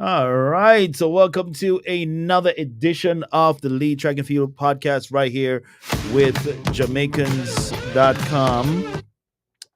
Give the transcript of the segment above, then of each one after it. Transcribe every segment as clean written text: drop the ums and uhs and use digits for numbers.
All right. So, welcome to another edition of the Lead Track and Field podcast right here with Jamaicans.com.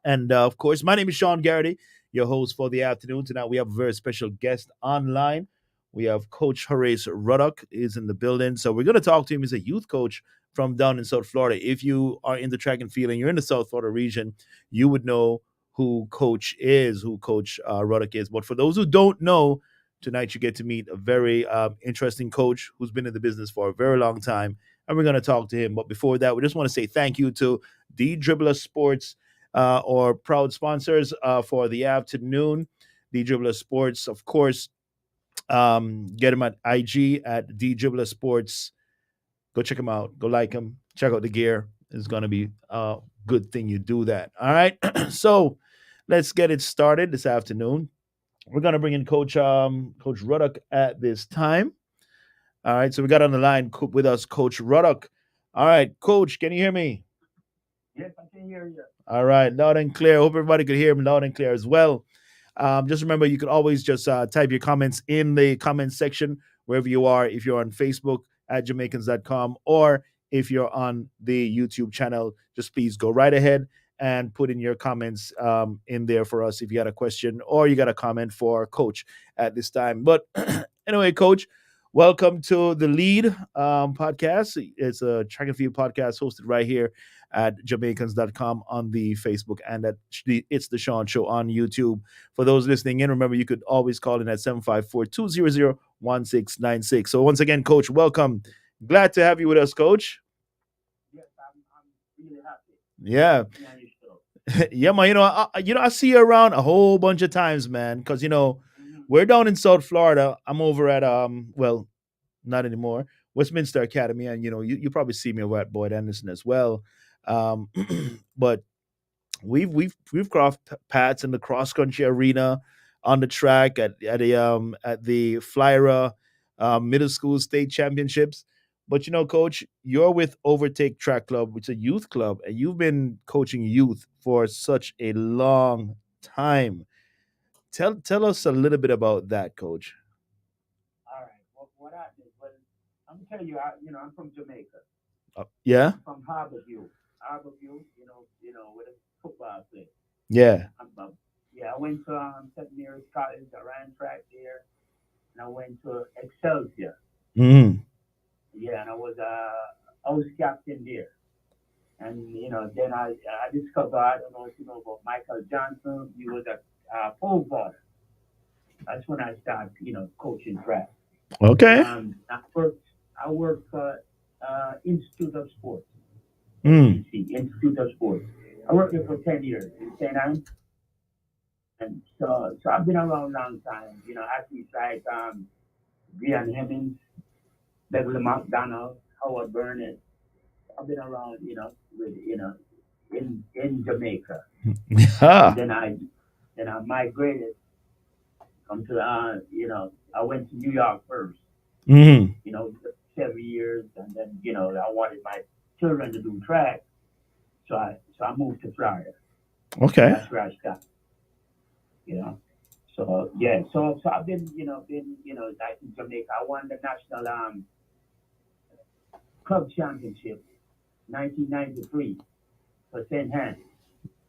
And of course, my name is Sean Garrity, your host for the afternoon. Tonight, we have a very special guest online. We have Coach Horace Ruddock is in the building. So, we're going to talk to him. He's a youth coach from down in South Florida. If you are in the track and field and you're in the South Florida region, you would know who Coach Ruddock is. But for those who don't know, tonight you get to meet a very interesting coach who's been in the business for a very long time. And we're going to talk to him. But before that, we just want to say thank you to the Dribbler Sports or proud sponsors for the afternoon. The Dribbler Sports, of course. Get them at IG at the Dribbler Sports. Go check them out. Go like them. Check out the gear. It's going to be a good thing you do that. All right. So let's get it started this afternoon. We're going to bring in Coach Ruddock at this time. All right. So we got on the line with us Coach Ruddock. All right, Coach, can you hear me? Yes, I can hear you. All right, loud and clear. Hope everybody could hear me loud and clear as well. Just remember, you can always just type your comments in the comment section wherever you are. If you're on Facebook at Jamaicans.com or if you're on the YouTube channel, just please go right ahead and put in your comments in there for us if you got a question or you got a comment for Coach at this time. But anyway, Coach, welcome to the Lead podcast. It's a track and field podcast hosted right here at Jamaicans.com on the Facebook and at It's the Sean Show on YouTube. For those listening in, remember you could always call in at 754-200-1696. So once again, Coach, welcome. Glad to have you with us, Coach. Yes, I'm really happy. Yeah. Yeah, you show. Yeah, man. I see you around a whole bunch of times, man. Because we're down in South Florida. I'm over at well, not anymore, Westminster Academy, and you probably see me over at Boyd Anderson as well. Um, but we've crossed paths in the cross country arena, on the track at the Flyera middle school state championships. But Coach, you're with Overtake Track Club, which is a youth club, and you've been coaching youth for such a long time. Tell us a little bit about that, Coach. All right. What I did was, I'm gonna tell you, I'm from Jamaica. Yeah, I'm from Harborview. Harborview, where the football play. yeah. Yeah, I went to St. Mary's College. I ran track there, and I went to Excelsior. Mm. Yeah, and I was captain there. And then I discovered, I don't know if you know about Michael Johnson. He was a pole vaulter. That's when I started, coaching track. Okay. I worked for Institute of Sports, Mm. INC, Institute of Sports. I worked there for 10 years in St. Anne. And so I've been around a long time. Athletes like Brian Hemmings, Beverly McDonald, Howard Burnett. I've been around, in Jamaica. And Yeah. then I migrated until, I went to New York first, Mm. 7 years. And then, I wanted my children to do track. So I moved to Florida. Okay. That's where I started, you know. So yeah, so I've like in Jamaica. I won the national club championship 1993 for St. Hans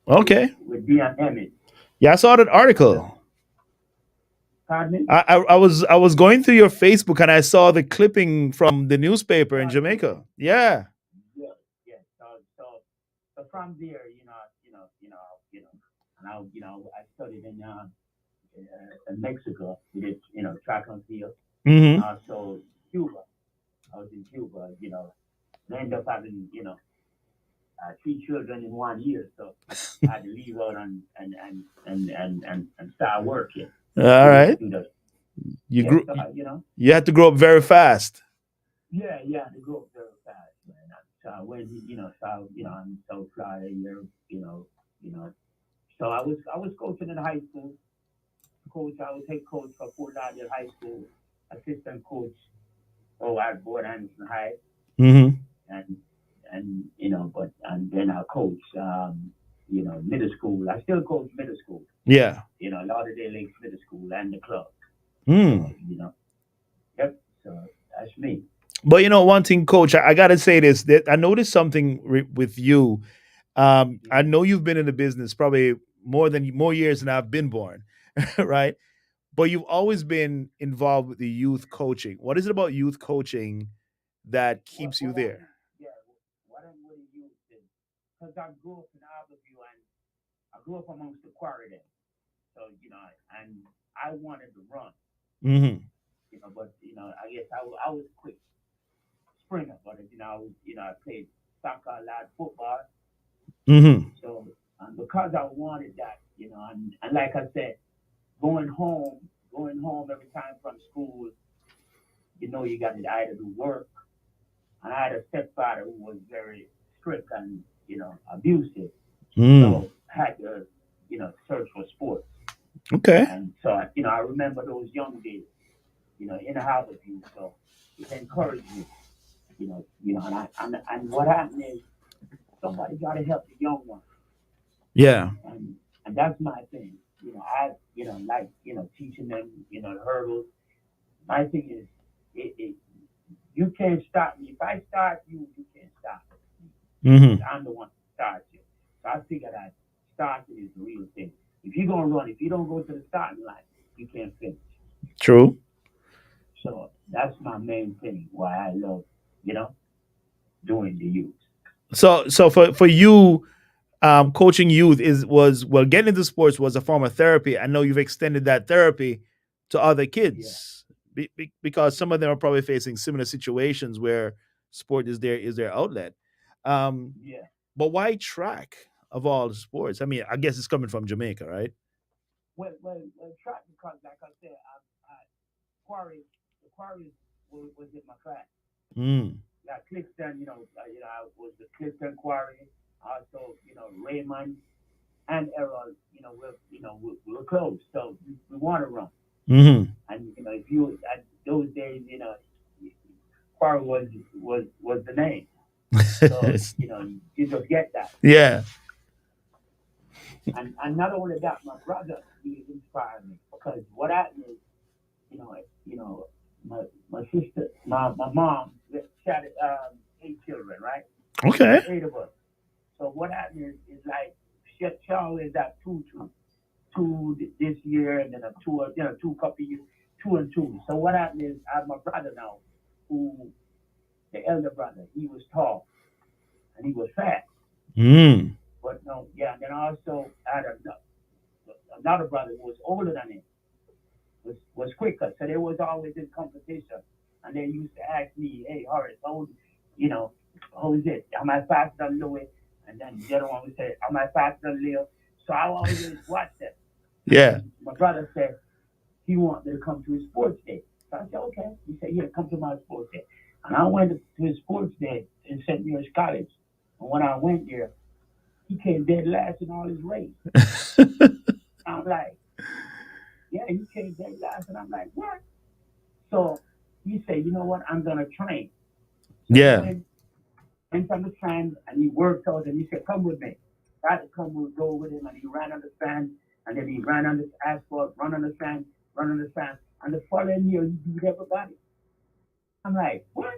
Okay. with Dion Emmett. Yeah, I saw that Yeah. article. Pardon me? I was going through your Facebook and I saw the clipping from the newspaper in Article. Jamaica. Yeah. Yeah, yeah. So from there, and I studied in Mexico. We did, track and field, and Mm-hmm. also Cuba. I was in Cuba. I ended up having, 3 children in 1 year, so I had to leave out and start working. All Do the right. do the You yeah. grew. So You had to grow up very fast. yeah, they grow up very fast, man. So when I'm South Florida here, you know. So I was coaching in high school. Coach, I was head coach for Fort Lauderdale High School, assistant coach at Board Anderson High, Mm-hmm. and but and then I coach middle school. I still coach middle school. Yeah. Lauderdale Lakes Middle School and the club. Hmm. So, yep. So that's me. But one thing, Coach, I gotta say this. That I noticed something with you. I Yeah. know you've been in the business probably more years than I've been born, right? But you've always been involved with the youth coaching. What is it about youth coaching that keeps you What I there? yeah, what I'm really used to, because I grew up in Albertville and I grew up amongst the quarry then. So, and I wanted to run, Hmm. but, I guess I was a quick sprinter, but, I played soccer a lot, football. Hmm. So, because I wanted that, and like I said, going home every time from school, you got to either do work. And I had a stepfather who was very strict and, abusive. Mm. So I had to, search for sports. Okay. And so, I remember those young days, in the house with you. So it encouraged me, and what happened is somebody got to help the young ones. Yeah. And that's my thing. Like, teaching them, the hurdles. My thing is, it you can't stop me. If I start you, you can't stop me because Hmm. I'm the one who starts you. So I figure that starting is the real thing. If you're gonna run, if you don't go to the starting line, you can't finish. True. So that's my main thing. Why I love, you know, doing the youth. So for you, coaching youth getting into sports was a form of therapy. I know you've extended that therapy to other Yeah, kids because some of them are probably facing similar situations where sport is their outlet. Um, yeah. but why track of all the sports? I mean, I guess it's coming from Jamaica, right? Well, track because, like I said, quarry, the quarry was in my class. Mm. Yeah, Clifton, I was the Clifton quarry. Also, Raymond and Errol, we were close, so we want to run. Hmm. And if you at those days, Quarry was the name. So you just get that. Yeah. And not only that, my brother he inspired me because what happened is, you know, my my sister, my mom, she had 8 children, right? Okay. 8 of us. So what happened is like she always got two this year and then a two, two couple years, 2 and 2. So what happened is I have my brother now, who the elder brother, he was tall and he was fast. Mm. But no, yeah. And then I also had another brother who was older than him, was quicker. So they was always in competition. And they used to ask me, hey, Horace, you know, how is it? Am I faster than Louis? And then the other one would say, am I faster than Leo? So I always watched them. And Yeah. then my brother said he wanted me to come to his sports day. So I said, okay. He said, yeah, come to my sports day. And I went to his sports day in St. Mary's College. And when I went there, he came dead last in all his race. I'm like, yeah, he came dead last. And I'm like, what? So he said, you know what? I'm going to train. So he Yeah. went on the train and he worked out and he said, come with me. I had to go with him and he ran on the sand and then he ran on the asphalt, run on the sand, run on the sand. And the following year, he beat everybody. I'm like, what?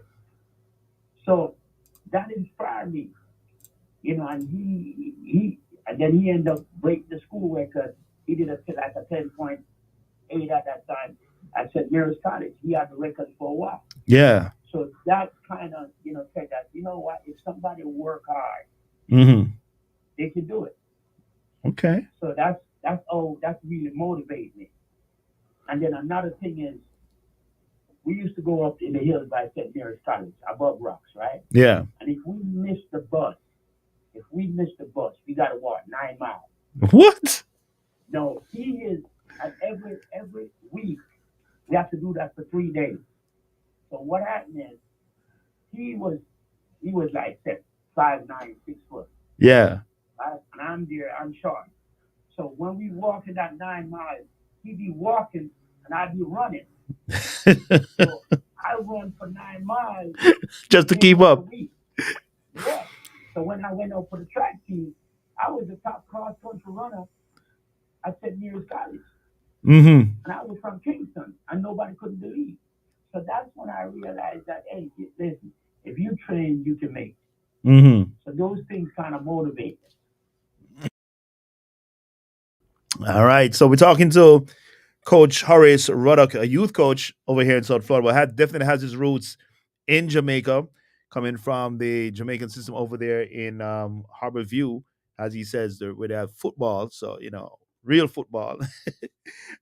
So that inspired me, and and then he ended up breaking the school record. He did like a 10.8 at that time at St. Mary's College. He had the record for a while. Yeah. So that kind of, said that, what, if somebody work hard, Hmm. they can do it. Okay. So that's really motivated me. And then another thing is, we used to go up in the hills by St. Mary's College, above rocks, right? Yeah. And if we missed the bus, we got to walk 9 miles. What? No, he is, and every week we have to do that for 3 days. So what happened is he was he was like say, 5'9", 6 foot, Yeah. right? And I'm there, I'm short. So when we walking that 9 miles, he be walking and I be running. So I run for 9 miles Just to maybe keep once a up. week. Yeah. So when I went out for the track team, I was the top cross country runner at St. Mary's College. Mm-hmm. And I was from Kingston, and nobody couldn't believe. So that's when I realized that, hey, listen, if you train, you can make it. Mm-hmm. So those things kind of motivate me. All right. So we're talking to Coach Horace Ruddock, a youth coach over here in South Florida, but definitely has his roots in Jamaica, coming from the Jamaican system over there in Harbor View, as he says, where they have football. So, real football.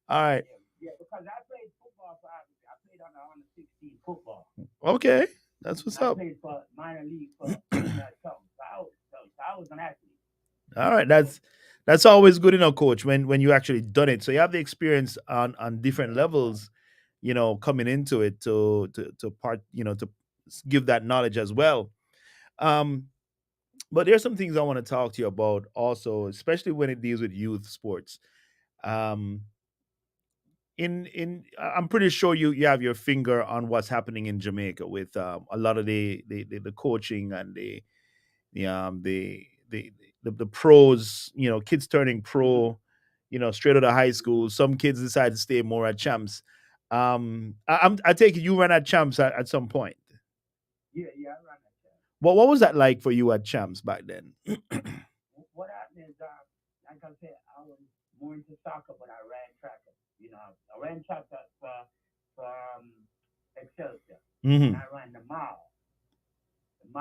All right. Yeah, yeah, because I played football for I played on the under 16 football, Okay. That's and what's I up. played for minor league for 20 or something. So I was an athlete. All right. That's always good, coach, when you actually done it. So you have the experience on different levels, coming into it to part, to give that knowledge as well. Um, but there's some things I want to talk to you about also, especially when it deals with youth sports. Um, I'm pretty sure you have your finger on what's happening in Jamaica with a lot of the coaching and the the pros, kids turning pro, straight out of high school. Some kids decide to stay more at champs. I take it you ran at champs at some point. Yeah, yeah, I ran that track. What was that like for you at champs back then? What happened is, like I said, I was more into soccer, but I ran track. I ran track for Excelsior, and Hmm. I ran the mile, and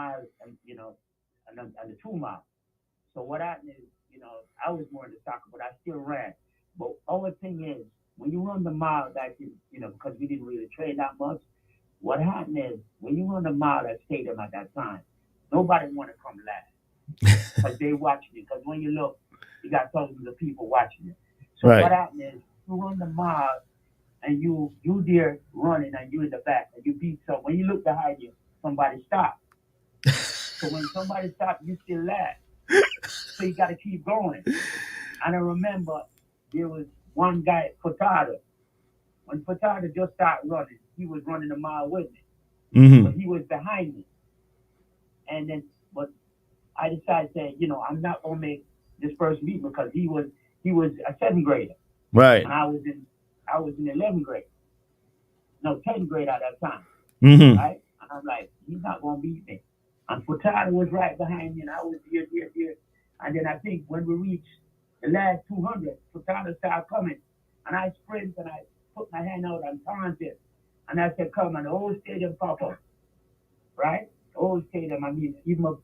the 2 mile. So what happened is, I was more into soccer, but I still ran. But only thing is, when you run the mile, because we didn't really train that much, what happened is, when you run the mile at stadium at that time, nobody want to come last because they watching you. Because when you look, you got thousands of people watching you. So what Right. happened is, you run the mile and you there running and you in the back and you beat some. When you look behind you, somebody stop. So when somebody stop, you still laugh. So you got to keep going. And I remember there was one guy, Furtado. When Furtado just started running, he was running a mile with me, but Hmm. he was behind me. And then, but I decided, saying, I'm not gonna make this first meet because he was a seventh grader, Right. and I was in 11th grade, no 10th grade at that time, Hmm. right? And I'm like, he's not gonna beat me. And Furtado was right behind me, and I was here. And then I think when we reached the last 200, Furtado started coming, and I sprint and I put my hand out and taunted, and I said, "Come!" And the whole stadium pop up, right? The whole stadium. I mean, even my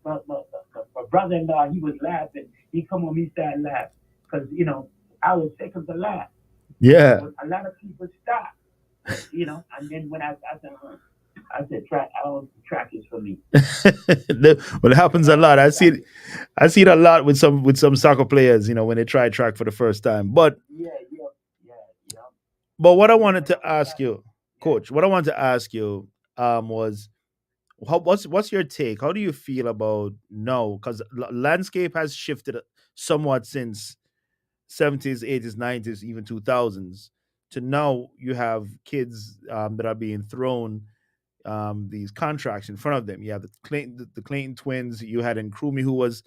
brother-in-law, he was laughing. He come on me, started laughing because I was second to last, Yeah. but a lot of people stopped, and then when I said, I said, track, I don't, track is for me. Well, it I happens a said, lot. track is, I see it a lot with some soccer players, when they try track for the first time. yeah, yeah, yeah, yeah. But what I And then wanted when I to was ask that, you, yeah, Coach, what I wanted to ask you was what's your take? How do you feel about no? Because landscape has shifted somewhat since 70s, 80s, 90s, even 2000s to now. You have kids that are being thrown these contracts in front of them. You have the Clayton twins. You had Nkrumah who was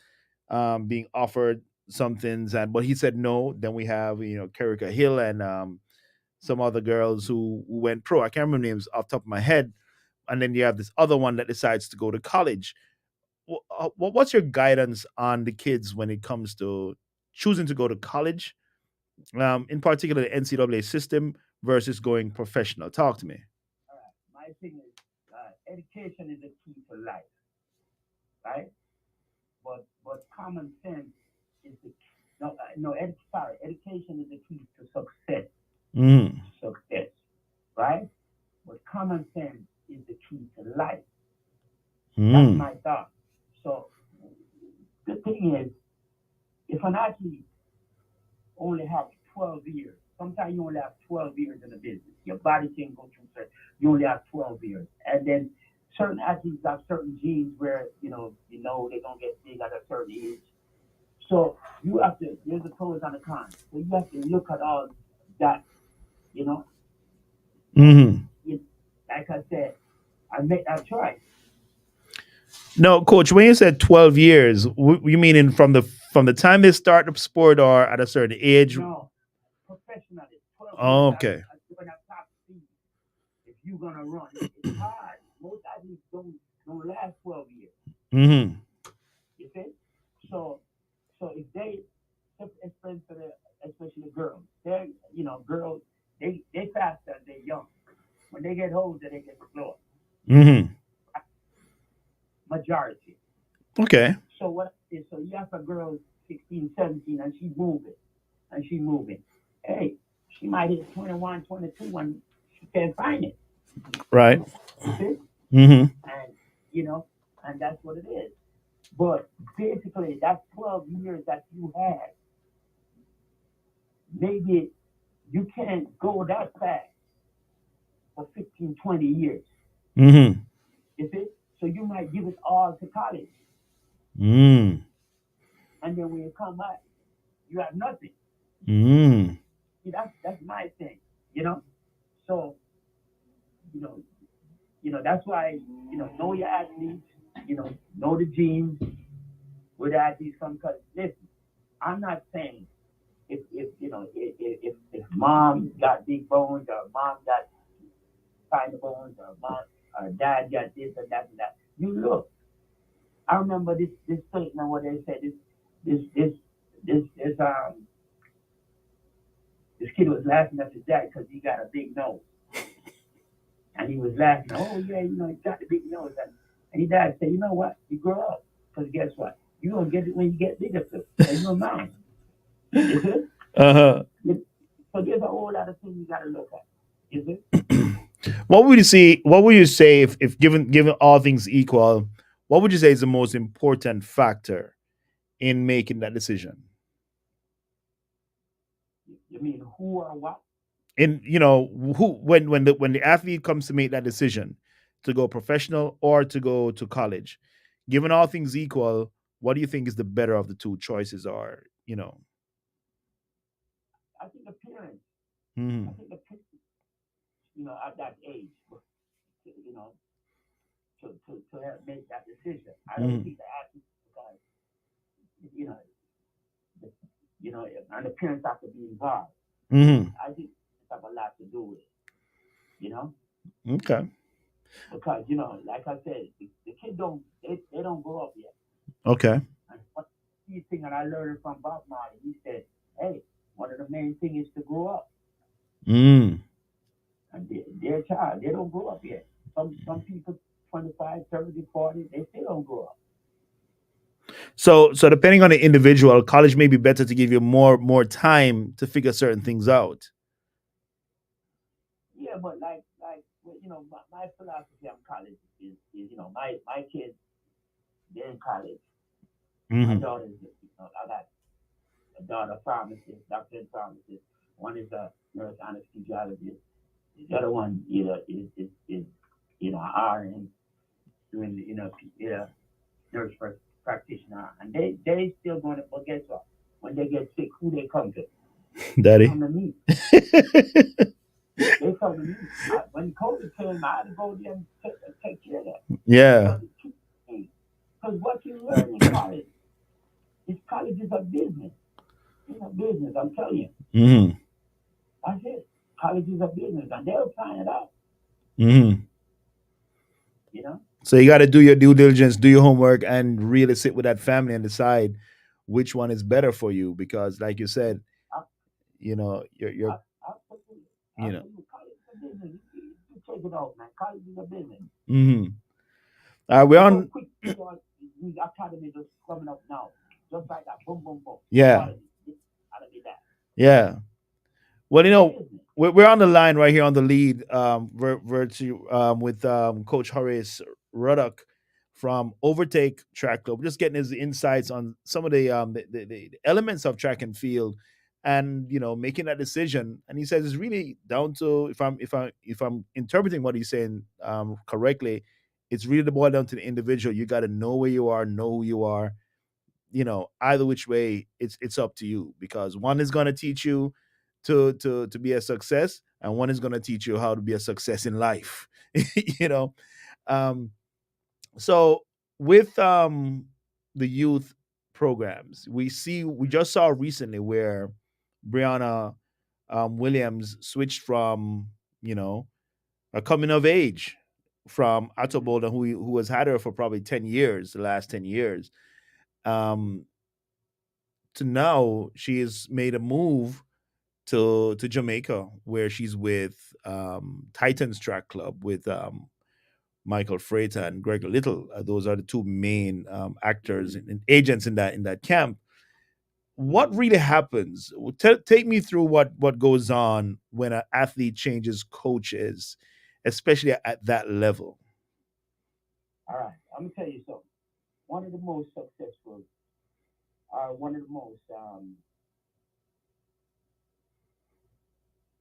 being offered some things, but he said no. Then we have Kerrika Hill and some other girls who went pro. I can't remember names off the top of my head. And then you have this other one that decides to go to college. What's your guidance on the kids when it comes to choosing to go to college, in particular the NCAA system versus going professional? Talk to me. all right. My thing is, education is the key to life, right? But common sense is the key. No, sorry, education is the key to success. Mm. Success, right? But common sense is the key to life. That's Mm. my thought. So the thing is, if an athlete only has 12 years, sometimes you only have 12 years in the business. Your body can go through certain. You only have 12 years, and then certain athletes have certain genes where they're gonna get big at a certain age. So you have to. There's the pros and the cons. So you have to look at all that, you know, and Hmm. like I said, I made that choice. No, coach, when you said 12 years, you meaning from the time they start the sport or at a certain age? No, professionally, Yes, Okay. I doing a top speed. If you're gonna run, it's hard. Most athletes don't last 12 years. Mm-hmm. You see? So if they, especially girls, they're girls, they faster, they're young. When they get older, they get slower. Mm-hmm. Majority. Okay. So what is so you have a girl 16, 17, and she's moving. Hey, she might hit 21, 22 when she can't find it. Right. You see? Mm-hmm. And you know, and that's what it is. But basically, that's 12 years that you had. Maybe you can't go that fast for 15, 20 years. Mm-hmm. You see? So you might give it all to college. Mm. And then when you come back, you have nothing. Mm. See, that's my thing. You know? So, you know, that's why, know your athletes, know the genes, where the athletes come. Because listen, I'm not saying if mom got big bones or mom got tiny bones or mom or dad got this or that and that. You look. I remember this statement where they said this this this this kid was laughing at his dad because he got a big nose. And he was laughing, oh yeah, he got the big nose. And his dad said, you know what? You grow up. Because guess what? You're gonna get it when you get bigger too. And you're a man. Is it? Uh-huh. So there's a whole lot of things you gotta look at. Is it? What would you say if given all things equal, what would you say is the most important factor in making that decision? You mean who or what? In who when the athlete comes to make that decision to go professional or to go to college, given all things equal, what do you think is the better of the two choices? Or I think the parents. I Mhm. think the parents, at that age, you know, to help make that decision. I don't Mhm. think the athletes because you know, the, and the parents have to be involved. Mhm. I think it have a lot to do with it. You know, Okay. because like I said, the kids they don't grow up yet. Okay. And one key thing that I learned from Bob Marley, he said, "Hey, one of the main things is to grow up." Mm. And their child, they don't grow up yet. Some people, 25, 30, 40, they still don't grow up. So depending on the individual, college may be better to give you more time to figure certain things out. Yeah, but well, my philosophy on college is my kids, they're in college. My Mhm. daughter's, I got a daughter pharmacist, doctor and pharmacist. One is a nurse anesthesiologist. The other one, is RN doing, nurse practitioner. And they still going to, but guess what? When they get sick, who they come to? They Daddy. come to me. They come to me. When COVID came, I had to go there and take care of that. Yeah. Because what you learn in college college is a business. It's a business, I'm telling you. Mhm. That's it. College is a business, and they'll find it out, Mhm. you know? So you got to do your due diligence, do your homework, and really sit with that family and decide which one is better for you. Because, like you said, I, you're absolutely. you know. Absolutely. College is a business. You take it out, man. College is a business. Hmm. We're Look how on. quick these academies are coming up now. Just like that. Boom, boom, boom. Yeah, Quality. This academy, that. yeah. Well, It's a business. we're on the line right here on the lead, with Coach Horace Ruddock from Overtake Track Club. Just getting his insights on some of the elements of track and field, and making that decision. And he says it's really down to, if I'm interpreting what he's saying correctly, it's really the boil down to the individual. You got to know where you are, know who you are. Either which way, it's up to you, because one is going to teach you to be a success, and one is going to teach you how to be a success in life. you know um so with the youth programs, we just saw recently where Brianna Williams switched from, you know, a coming of age from Otto Bolden, who has had her for probably 10 years, the last 10 years, um, to now she has made a move to Jamaica, where she's with Titans Track Club with Michael Freighter and Greg Little. Those are the two main actors and agents in that camp. What really happens? Take me through what goes on when an athlete changes coaches, especially at that level. All right, I'm gonna tell you something. One of the most successful, one of the most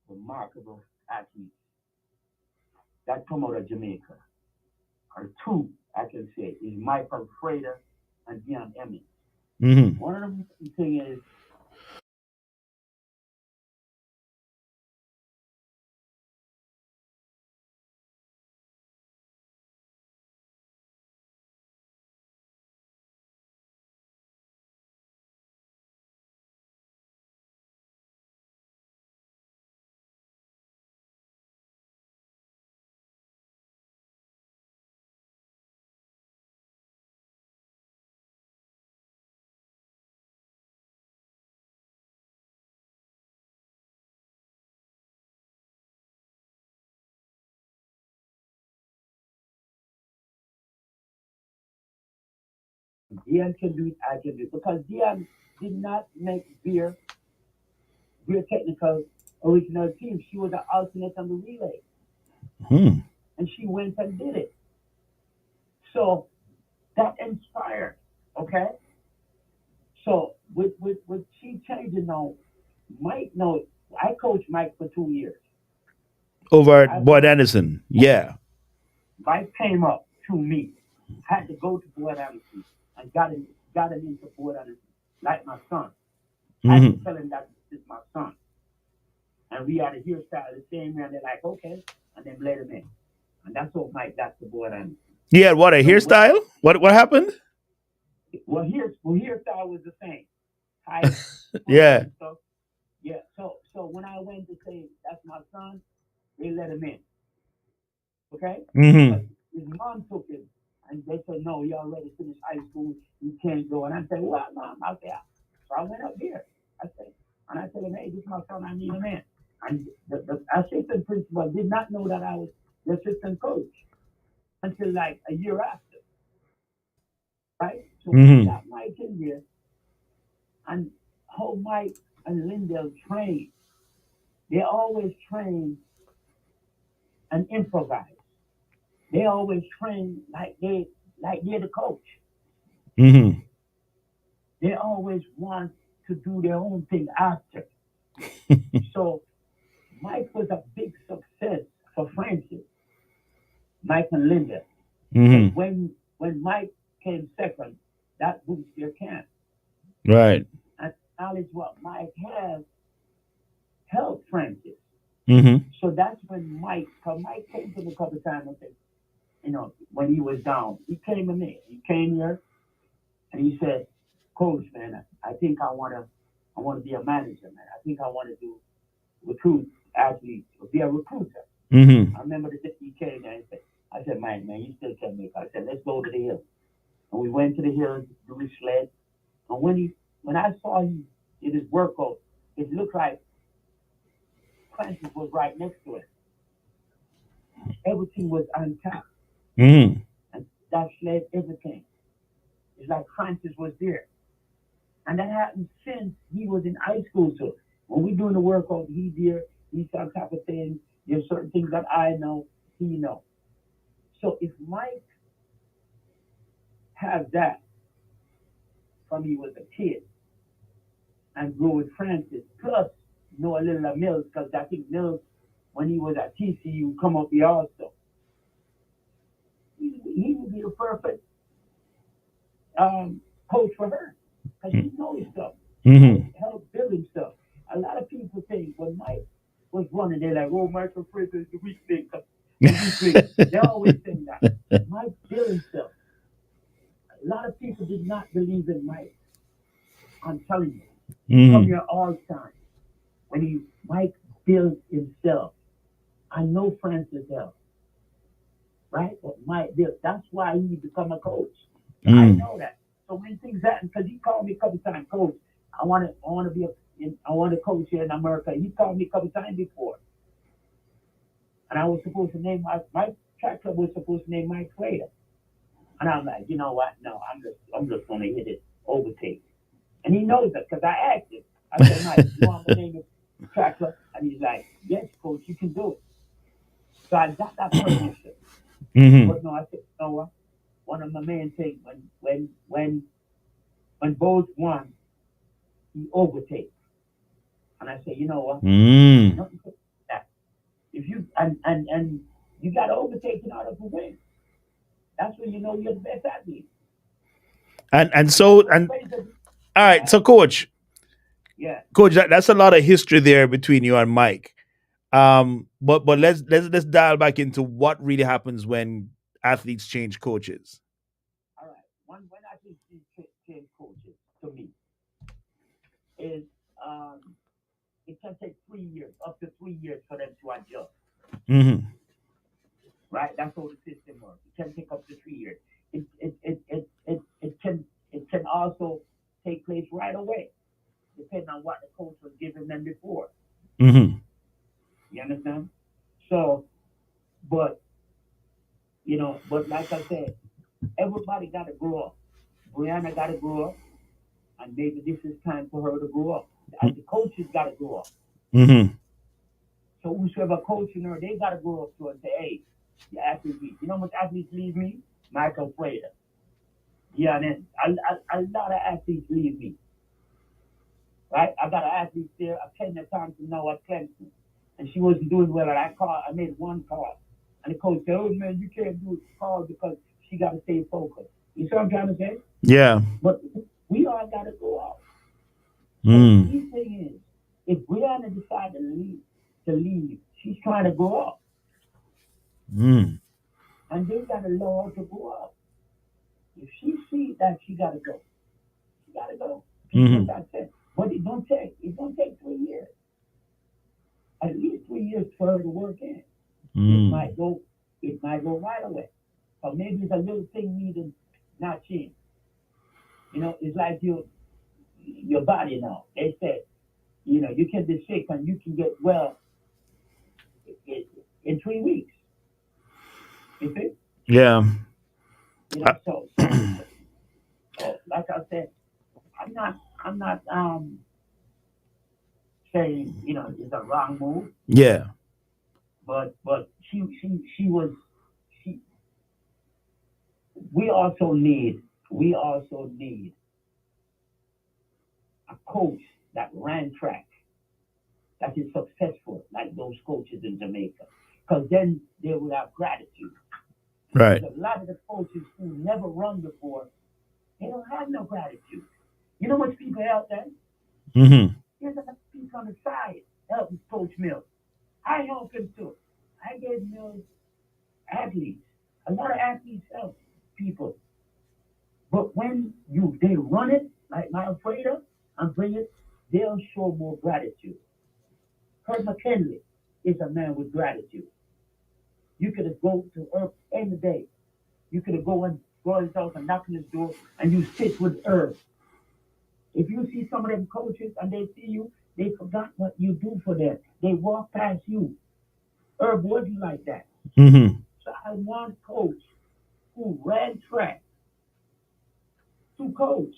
remarkable athletes that come out of Jamaica, or two, I can say, is Michael Frater and Dion Emmett. Hmm. One of the thing is Dion can do it, I can do it. Because Dion did not make beer technical original team. She was an alternate on the relay. Hmm. And she went and did it. So that inspired, okay? So with she changing now, Mike, no, I coached Mike for 2 years. Over at I Boyd coached, Anderson. Yeah. Mike came up to me, had to go to Boyd Anderson and got him into Boyd Anderson, like my son. Had to Hmm. tell him that this is my son. And we had a hairstyle the same way, and they're like, okay, and then let him in. And that's what Mike got to Boyd Anderson. He had what, a So hairstyle? What happened? hairstyle was the same. Tight, fro Yeah. and stuff. Yeah. So when I went to say that's my son, they let him in. Okay? Because Hmm. his mom took him and they said, no, he already finished high school, you can't go. And I said, what, mom? I said, so I went up there. I said, and I said, hey, this is my son, I need him in. And the assistant principal did not know that I was the assistant coach until like a year after, right? So when I Hmm. got Mike in there, and how Mike and Lindell train, they always train and improvise. They always train like they're the coach. Hmm. They always want to do their own thing after. So Mike was a big success for Francis, Mike and Linda. But Hmm. when Mike came second, that boosted their camp. Right. And knowledge what Mike has helped Francis. Hmm. So that's when because Mike came to me a couple of times and said, when he was down, he came to me. He came here and he said, Coach, man, I think I want to be a manager, man. I think I want to do recruit athletes or be a recruiter. Hmm. I remember the day he came there and said, I said, man, you still can't make it. I said, let's go to the hill. And we went to the hill and do his sled. And when I saw him in his workout, it looked like Francis was right next to it. Everything was on top. Hmm. And that sled, everything. It's like Francis was there. And that happened since he was in high school. So when we doing the workout, he's there, he's on top of things. There's certain things that I know, he know. So if Mike had that from he was a kid and grew with Francis, plus know a little of Mills, because I think Mills, when he was at TCU, come up here also. He would be the perfect coach for her because he knows stuff. Mike Hmm. helped build himself. A lot of people think when Mike was running, they're like, "Oh, Michael Fraser is the weak link." The weak link. They always think that. Mike built himself. A lot of people did not believe in Mike. I'm telling you, he come Hmm. here all the time. When Mike build himself. I know Francis helped, right? But Mike built. That's why he become a coach. So I Mm. know that. So when things happen, because he called me a couple times, coach. I want to be I want to coach here in America. He called me a couple times before, and I was supposed to name my track club was supposed to name Mike Slater, and I'm like, you know what? No, I'm just gonna hit it overtake. And he knows that because I asked him. I said, Mike, you want to name the track club? And he's like, yes, coach, you can do it. So I got that permission. Hmm. But no, I said, you know what? One of my main things when both won, he overtakes. And I said, you know what? Mm. Nothing to that. If you and you got to overtake in order to win. That's when you know you're the best athlete. And That's so what and Fraser. all right, Yeah, so yeah. coach, that's a lot of history there between you and Mike. But let's dial back into what really happens when athletes change coaches. All right. When I change coaches to me is um, it can take 3 years, up to 3 years for them to adjust. Hmm. Right? That's how the system works. It can take up to 3 years. It can also take place right away, depending on what the coach was giving them before. Hmm. You understand? So, but but like I said, everybody got to grow up. Brianna got to grow up, and maybe this is time for her to grow up. And the coaches got to grow up. Hmm. So whosoever coaching her, they got to grow up to her and say, hey, the athlete, you know how much athletes leave me? Michael Frater. Yeah, and then a lot of athletes leave me, right? I got an athlete there, a 10 times from now at Clemson, and she wasn't doing well. And I made one call, and the coach said, "Oh man, you can't do a call because she got to stay focused." You see what I'm trying to say? Yeah. But we all got to go out. So the Mm. key thing is, if Brianna decides to leave, she's trying to grow up, Mm. and they got to allow her to grow up. If she sees that she got to go, she got to go. People Hmm. got said, but it don't take 3 years. At least 3 years for her to work in. It Mm. might go, it might go right away. Or maybe it's a little thing needing not change. It's like your body now. They said, you can be sick and you can get well in, in 3 weeks. You see? Yeah. Uh, So like I said, I'm not saying it's a wrong move, yeah. but she was she. We also need a coach that ran track that is successful, like those coaches in Jamaica, because then they would have gratitude. Right. Because a lot of the coaches who never run before, they don't have no gratitude. You know much people out there? Hmm. There's a people on the side helping Coach Mills. I help him too. I gave Mills athletes. A lot of athletes help people. But when they run it, like my Alfredo, and bring it, they'll show more gratitude. Herb McKinley is a man with gratitude. You could have go to Herb any day. You could have go in his house and knock on his door and you sit with Herb. If you see some of them coaches and they see you, they forgot what you do for them. They walk past you. Herb wasn't like that. Hmm. So I want coach who ran track to coach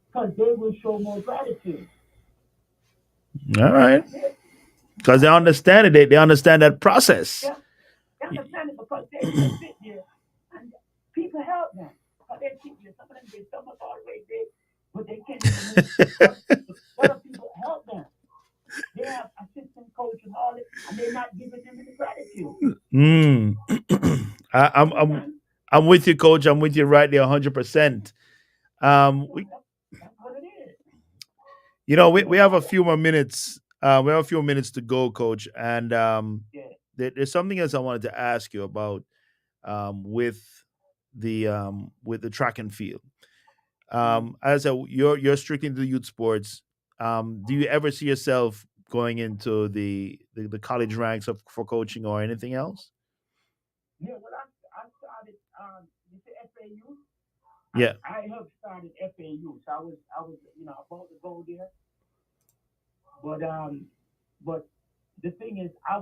because they will show more gratitude. All right. That's it. Because they That's it. understand it. They understand that process. Yeah. They understand it because they just sit there and people help them. Because they sit there, some of them their stomach all the way big, but they can't even move. But other people help them. They have assistant coach and all that, and they're not giving them any gratitude. Mm. I, You I'm I'm understand? I'm with you, coach. I'm with you right there, 100%. Yeah, We that's what it is. we have a Nobody. few more minutes. We have a few minutes to go, coach, and Yeah. there's something else I wanted to ask you about with the track and field. Mm. As you're strictly into youth sports, do you ever see yourself going into the college ranks for coaching or anything else? Yeah, well, I started. You say FAU? Yeah. I helped started FAU, so I was about to go there, but but the thing is, I,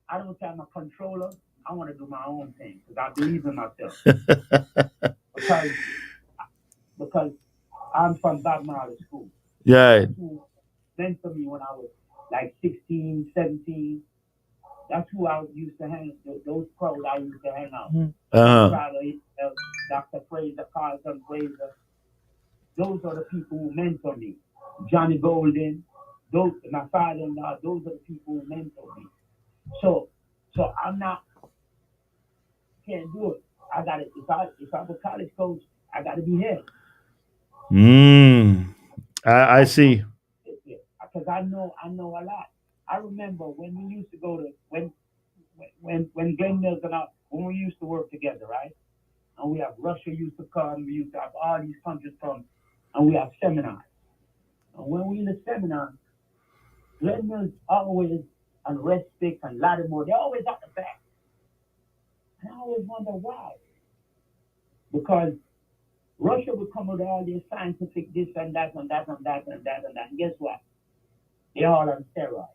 I don't say I'm a controller. I want to do my own thing because I believe in myself. Because because I'm from Bob Marley School. Yeah. That's who mentored me when I was like 16, 17. That's who I used to hang. Those pros I used to hang out. Uh-huh. Charlie, Dr. Fraser, Carlton Fraser. Those are the people who mentor me. Johnny Golden. Those my father-in-law. Those are the people who mentor me. So I'm not can't do it. I got it. If I'm a college coach, I got to be here. Mm. I see. Because I know a lot. I remember when we used to go to when Glenn Mills and I when we used to work together, right? And we have Russia used to come, we used to have all these countries come, and we have seminars. And when we in the seminar, Glenn Mills always and Respect and Lattimore, they always at the back. And I always wonder why. Because Russia would come with all their scientific this and that and that and that and that and that. And guess what? They're all on steroids.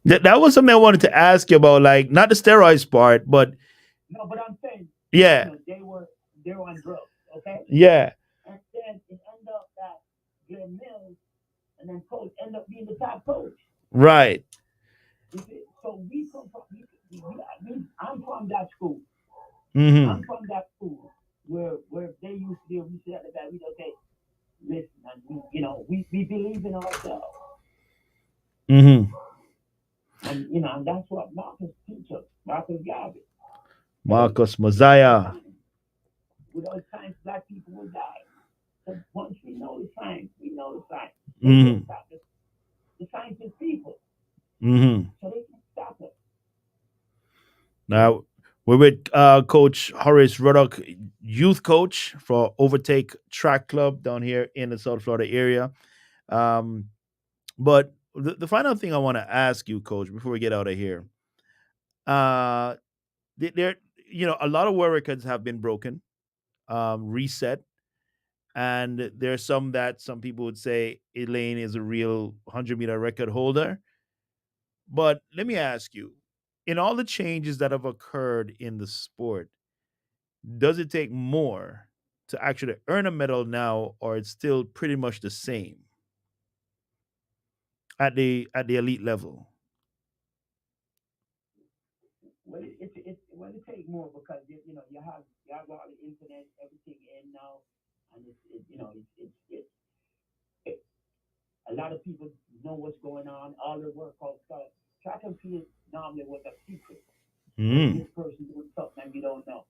That was something I wanted to ask you about, like not the steroids part, but No, but I'm saying, yeah, they were on drugs, okay? yeah, And then it ended up that Glenn Mills and then coach end up being the top coach. right. So we come from, I'm from that school. Mm-hmm. I'm from that school where they used to be, we said at the back, we don't say, listen, and we believe in ourselves. Mm-hmm. And that's what Marcus teaches us, Marcus Garvey. Hey, Marcus the Mosiah. science. Without science, black people will die. So once we know the science, we know the science. They can't Mm-hmm. stop the science is people. Mm-hmm. So they can stop us. Now we're with Coach Horace Ruddock, youth coach for Overtake Track Club down here in the South Florida area. Um, but the final thing I want to ask you, Coach, before we get out of here, uh, there, a lot of world records have been broken, reset, and there's some people would say Elaine is a real 100-meter record holder. But let me ask you, in all the changes that have occurred in the sport, does it take more to actually earn a medal now, or it's still pretty much the same at the elite level? Well, it take more because you have all the internet, everything in now, and it, a lot of people know what's going on, all the workouts. Track and field normally was a secret. Hey, Mm. this person doing something and you don't know.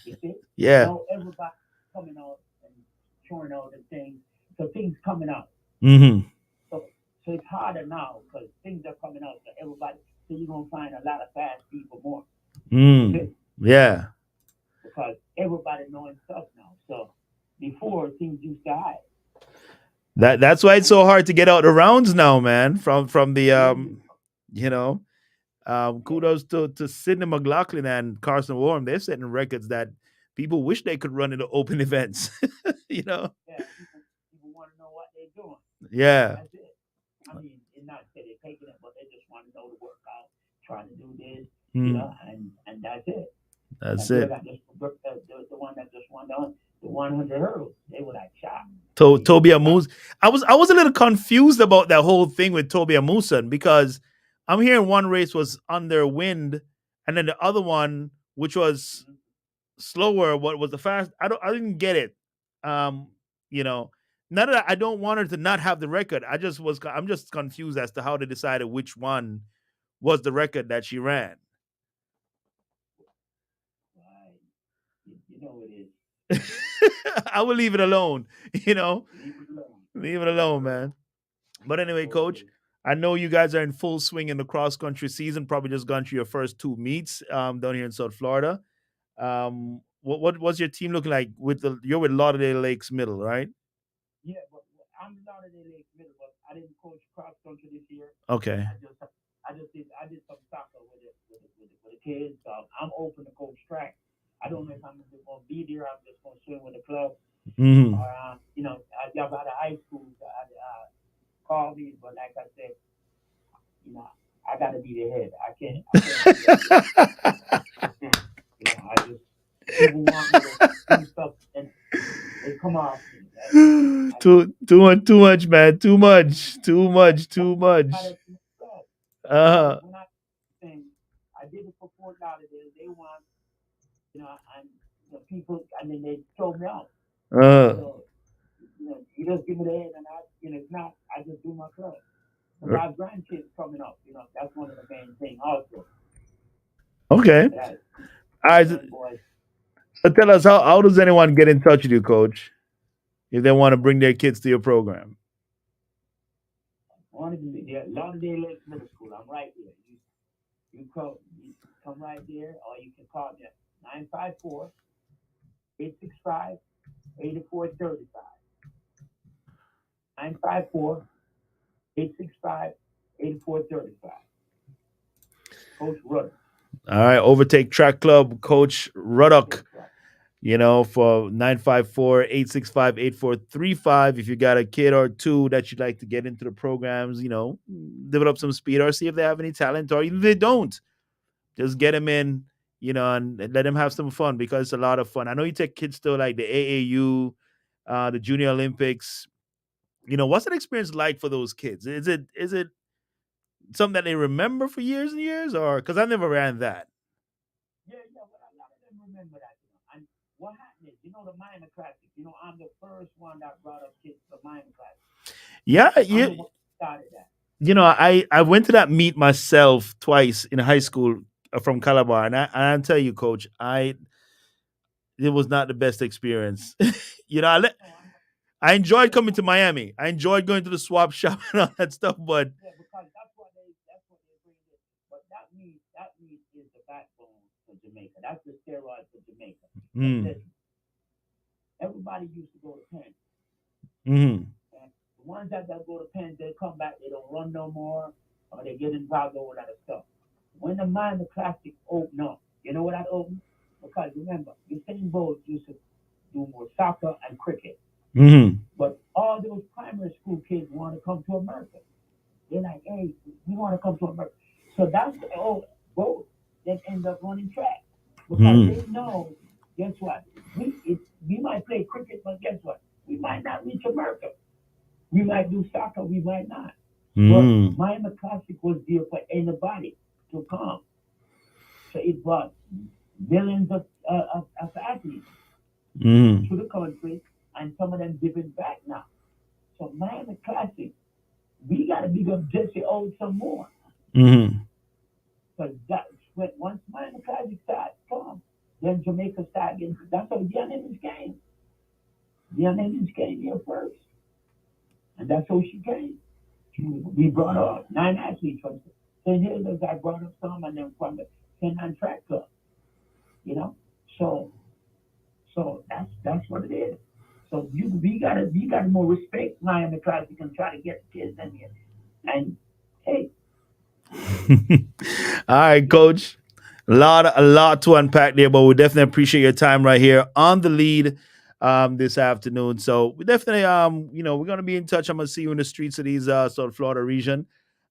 You see? Yeah. Now everybody coming out and showing out the things. So things coming out. Mm-hmm. So so it's harder now because things are coming out. So everybody, so you're gonna find a lot of fast people more. You Mm. see? Yeah. Because everybody knowing stuff now. So before things used to hide. That's why it's so hard to get out the rounds now, man. From the you know, Yeah, kudos to Sidney McLaughlin and Carson Warren. They're setting records that people wish they could run in the open events. you know? yeah. People want to know what they're doing. Yeah. That's it. I mean, it's not that they're taking it, but they just want to know the workout, trying to do this, Mm, and that's it. that's That girl it. that just the one that just won the 100 hurdles, they were like shocked. Toby Shocked. Amusa. I was a little confused about that whole thing with Toby Amusa because I'm hearing one race was under wind, and then the other one, which was Mhm. slower, what was the fast? I didn't get it. Um, you know, Not that I don't want her to not have the record. I'm just confused as to how they decided which one was the record that she ran. Right. You know it is. I will leave it alone. You know, Leave it alone. leave it Leave it alone, alone. man. But anyway, coach, Okay. I know you guys are in full swing in the cross country season. Probably just gone through your first two meets down here in South Florida. What was your team looking like with you're with Lauderdale Lakes Middle, right? Yeah, but I'm Lauderdale Lake Middle, but I didn't coach cross country this year. Okay. I did some soccer with the kids. So I'm open to coach track. I don't know if I'm just gonna be there. I'm just gonna swim with the club, Hmm. or y'all got a high school. Call me, but like I said, I gotta be the head. I can't do that. I can't. I just people want me to do stuff and they come off me. I Too much, man. Too got much. it to myself because Uh, when I think I did it for Fort Lauderdale, they want and people, and then they throw me out. uh, So you just give me the head, and if not, I just do my club. Because I have grandkids coming up. That's one of the main things also. okay. That All right. young boys So tell us, how does anyone get in touch with you, Coach, if they want to bring their kids to your program? want to be there. Lauderdale Lake Middle School. I'm right there. You come right there, or you can call me at 954-865-8435. 954-865-8435. Coach Ruddock. All right. Overtake Track Club, Coach Ruddock. Overtake Track. For 954-865-8435. If you got a kid or two that you'd like to get into the programs, develop some speed or see if they have any talent, or even if they don't, just get them in, and let them have some fun because it's a lot of fun. I know you take kids to like the AAU, the Junior Olympics. What's that experience like for those kids? Is it something that they remember for years and years, or because I never ran that? Yeah. Well, a lot of them remember that. And what happened is, the minor classic. I'm the first one that brought up kids to the minor classic. Yeah, I'm the you one that started that. I went to that meet myself twice in high school from Calabar, and I tell you, Coach, it was not the best experience. you know, I, No, I enjoyed yeah, coming to Miami. I enjoyed going to the swap shop and all that stuff, but yeah, because that's what they bring in. But that meat is the backbone for Jamaica. That's the steroid for Jamaica. Because mm, listen, everybody used to go to Penn. mm, And the ones that go to Penn, they come back, they don't run no more, or they get involved with all that stuff. When the minor classic opened up, you know what that opened? Because remember, Usain Bolt used to do more soccer and cricket. mm, But all those primary school kids want to come to America. They're like, hey, we want to come to America. So that's both that end up running track because mm, they know, guess what? We might play cricket, but guess what? We might not reach America. We might do soccer, we might not. But mm, Miami Classic was there for anybody to come. So it brought millions of athletes mm, to the country, and some of them giving back now. So Miami Classic, we got to big up Jesse Owens some more. mm. Because once Miami Classic starts, come, then Jamaica start getting. That's how Dion Evans came. Dion Evans came here first, and that's how she came. We brought up 9 athletes from St. Hilda's. I brought up some, and then from the St. Track Club. You know, so that's what it is. So we gotta more respect Miami Classic and try to get the kids in here. And hey, All right, Coach. A lot to unpack there, but we definitely appreciate your time right here on the lead this afternoon. So we definitely we're gonna be in touch. I'm gonna see you in the streets of these South Florida region.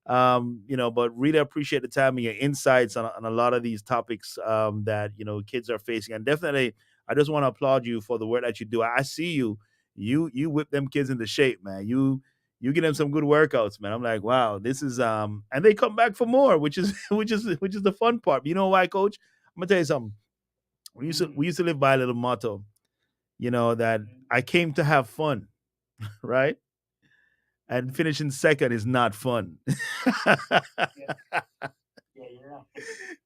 But really appreciate the time and your insights on a lot of these topics that kids are facing. And definitely I just want to applaud you for the work that you do. I see you. You whip them kids into shape, man. You get them some good workouts, man. I'm like, wow, this is and they come back for more, which is which is the fun part. You know why, Coach? I'm gonna tell you something. We used to live by a little motto, that I came to have fun, right? And finishing second is not fun. yeah, yeah, you're right.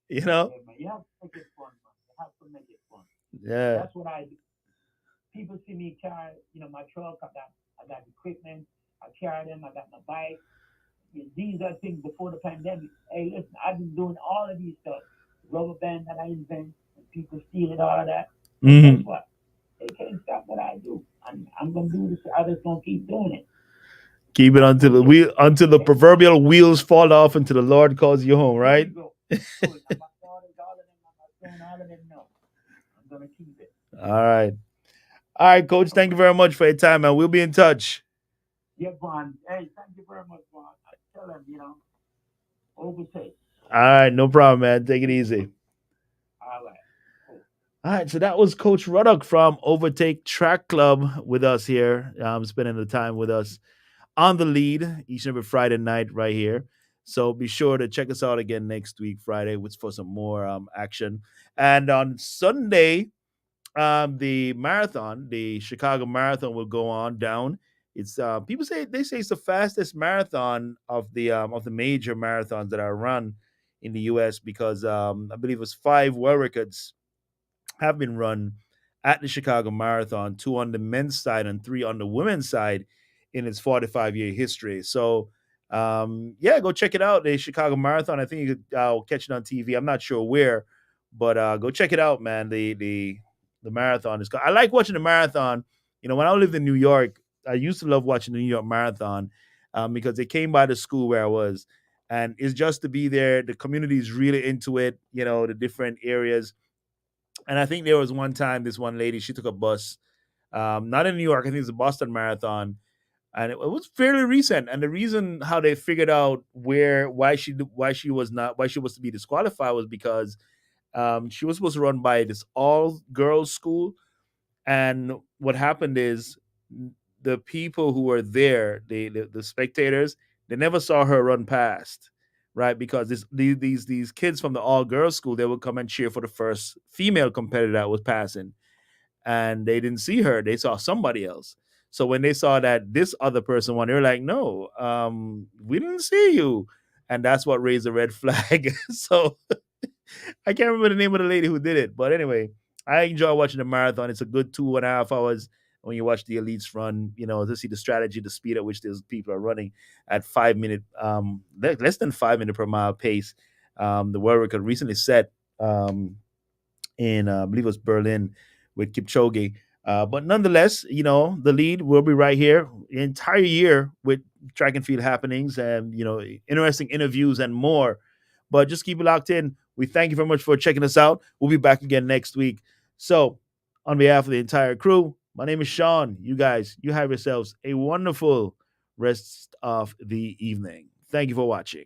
you know? Yeah, man, you have to make it fun, man. You have to make it fun. So Yeah. that's what I do. People see me carry, my truck. I got equipment. I carry them. I got my bike. These are things before the pandemic. Hey, listen, I've been doing all of these stuff. Rubber band that I invent, and people steal it, all of that. But guess Hmm. what? They can't stop what I do. I'm gonna do this. I just gonna keep doing it. Keep it until the wheel, until the proverbial wheels fall off, until the Lord calls you home. There Right. you go. Good. And my daughters, all of them, my son, all of them know. I'm gonna keep it. All right. All right, Coach. All Thank you right. very much for your time, man. We'll be in touch. Yeah, Vaughn. Hey, thank you very much, Vaughn. Tell them, overtake. All right, no problem, man. Take it easy. All right. Cool. All right, so that was Coach Ruddock from Overtake Track Club with us here, spending the time with us on the lead each and every Friday night right here. So be sure to check us out again next week, Friday, which for some more action. And on Sunday, the marathon, the Chicago Marathon, will go on down. It's people say they say it's the fastest marathon of the major marathons that are run in the U.S. because I believe it was five world records have been run at the Chicago Marathon, two on the men's side and three on the women's side in its 45-year history. So, yeah, go check it out. The Chicago Marathon. I think you could catch it on TV. I'm not sure where, but go check it out, man. The marathon is. I like watching the marathon. You know, when I lived in New York, I used to love watching the New York Marathon because they came by the school where I was, and it's just to be there. The community is really into it. You know, the different areas, and I think there was one time this one lady she took a bus, not in New York. I think it's a Boston Marathon, and it was fairly recent. And the reason how they figured out why she was not why she was to be disqualified was because she was supposed to run by this all girls school, and what happened is the people who were there, the spectators, they never saw her run past, right? Because these kids from the all girls school, they would come and cheer for the first female competitor that was passing, and they didn't see her. They saw somebody else. So when they saw that this other person won, they were like, "No, we didn't see you," and that's what raised a red flag. So I can't remember the name of the lady who did it, but anyway, I enjoy watching the marathon. It's a good 2.5 hours when you watch the elites run. You know, to see the strategy, the speed at which those people are running at 5 minute, less than 5 minute per mile pace. The world record recently set in, I believe it was Berlin with Kipchoge. But nonetheless, you know, the lead will be right here the entire year with track and field happenings and, you know, interesting interviews and more. But just keep it locked in. We thank you very much for checking us out. We'll be back again next week. So, on behalf of the entire crew, my name is Sean. You guys, you have yourselves a wonderful rest of the evening. Thank you for watching.